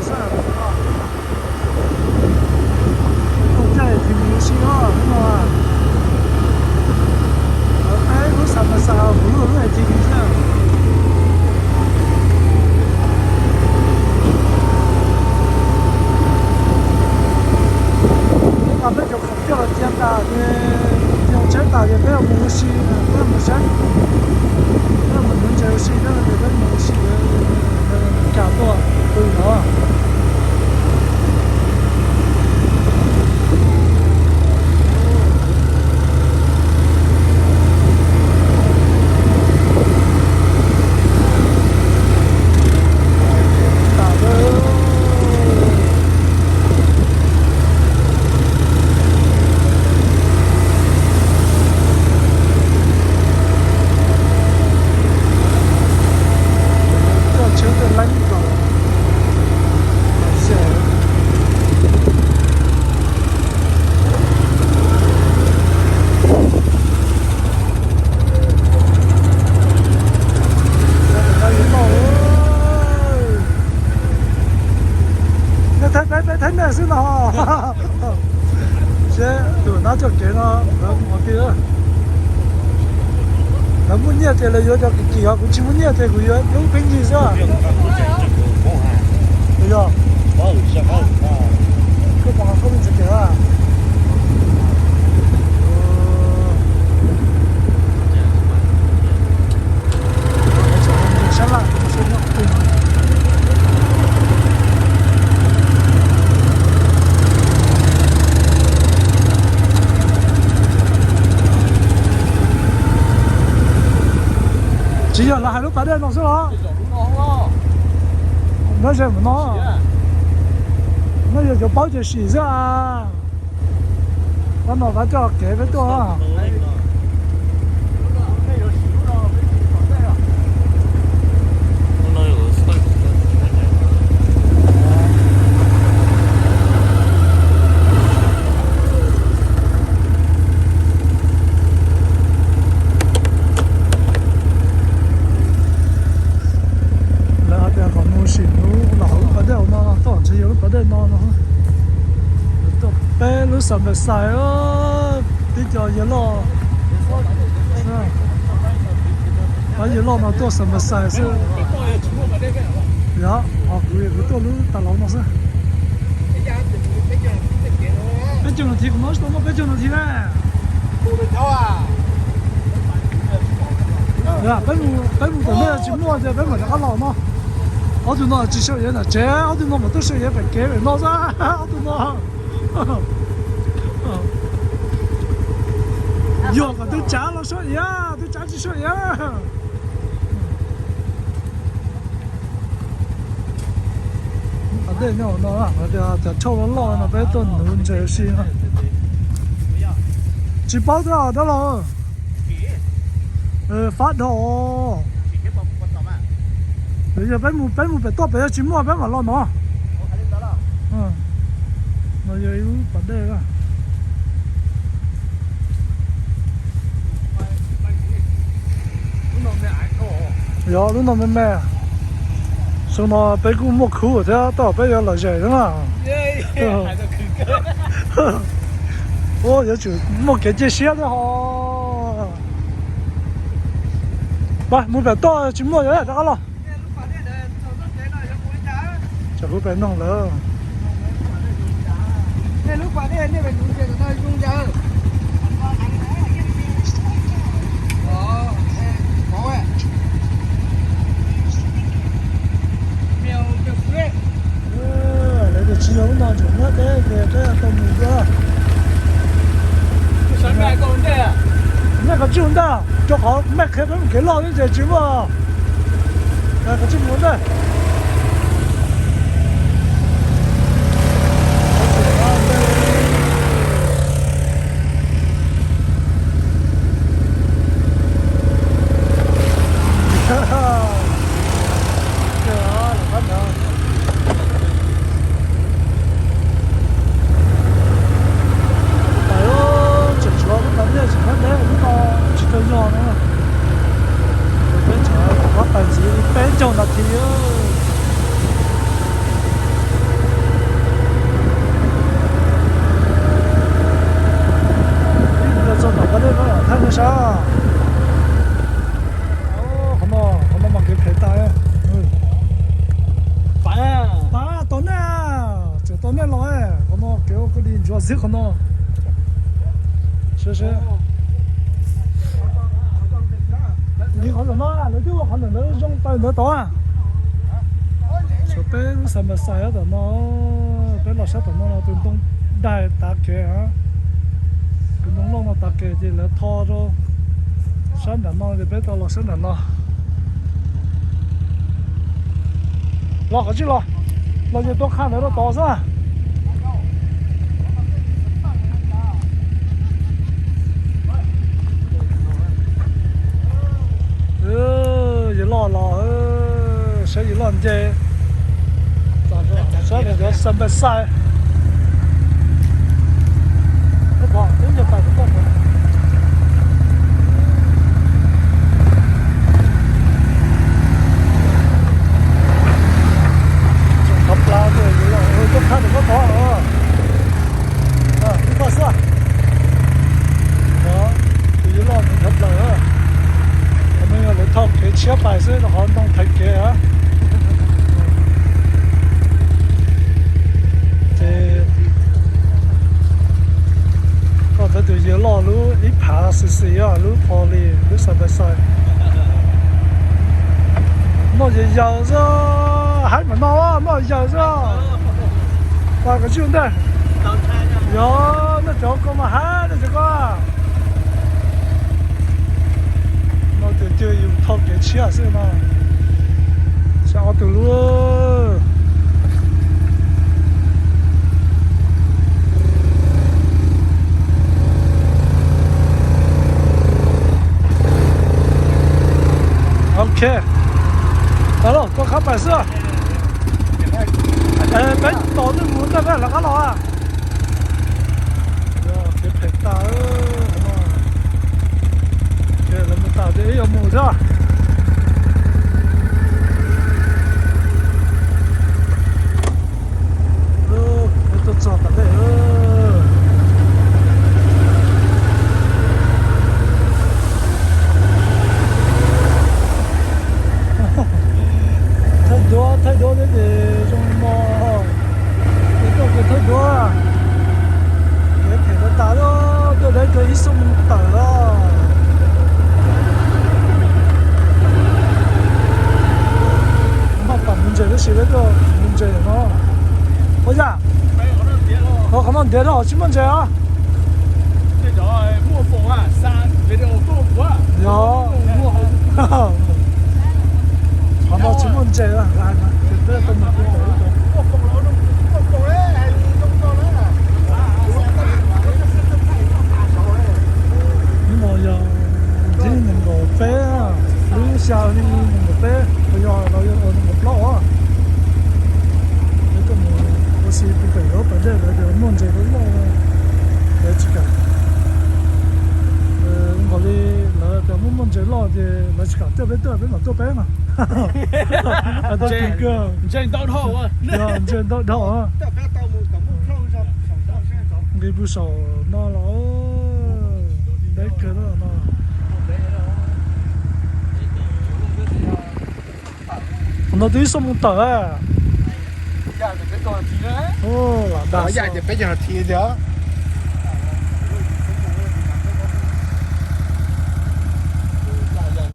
算了啊。这也挺明显啊，是吧？哎，我什么时候不录也挺明显。俺们就比较简单的，用简单的没有模式，没有模式，没有能就是，那个模式的感觉不一样。太难受了哈！先就那就给了，我给了。那么年代了，要叫给啊，过去么年代个要有本钱是吧？对呀。个帮后面这个啊。行了，行了，对。只要那还能把点弄死了，那些不弄，那也就保洁洗是啊，那弄把叫给不多啊。什么晒哦，比较热闹，是吧？还热闹呢，到什么晒是？呀，哦，对，不到路大路那是。北京的天，我是到北京的天嘞。呀，北路的那就摸着北路那个老嘛，我就那几小人呢，这我就那么多小人被给人闹噻，我就那。哟，我都加了少呀，都加几少呀？对，那我弄啊，我这抽了老那边都弄这些啊。几包多少的了？发头。对呀，本木别到别要去摸别嘛老弄。嗯，那就有把这个。要弄那么买，说那北谷没口，这到北要老些人啊。我也就没给这些的好。不，没别到去摸人这个了。这后边弄了。那路把那边中间的那中间。哦，好哎。那个只有那种那这到那个。上面搞的。那个种的，就好卖开门给老人家种嘛。那个种的。哈哈。本就那天。你主要是可能，是是。你可能啊，你都可能都用到得到啊。就俾什么晒喺度咯，俾落晒度咯，電動帶打嘅啊，電動攞我打嘅啲嚟拖咗，三人咯，就俾到落三人咯，落過去咯，落就多看到都多是吧？一落落谁一落这。所以就上边晒，不跑，人家摆不动。他不拉的，我都看着不跑啊。你把是，一落你他不拉，我们要来套给700岁的好弄太给啊。这就一老路一爬是啊，路跑的，路上边晒，我就要着还没闹啊，我要着八个兄弟，哟，那这个嘛还的这个，我就有套给700岁嘛，下头路。OK， 好了，我看摆设。别倒那木那边那个了啊！哟，别太大哦，好嘛？别那么大的要木的。我都找到了。太多的这种嘛，这个太多啊，也挺多大了，都来这一送大了。那把门这个写那个门这嘛，我讲，我可能跌到几门这啊？这叫莫风啊，山这叫多福啊。有，哈哈。好多几门这啊，看看，这都没跌到。莫风了，莫风嘞，还弄到了。你莫要，你能够飞啊，路下你能够飞，不要老有那个不老啊。这个我是不会有，反正那个门这个老来几个。我的那个我们这老的来几个，这边老这边嘛。啊，到这个，这到头啊！呀，这到头啊！你不少那了，那个了那。nó tí sông tờ à? Dạ, cái con thì đấy. Ồ, là dạ, thì bây giờ thì đó.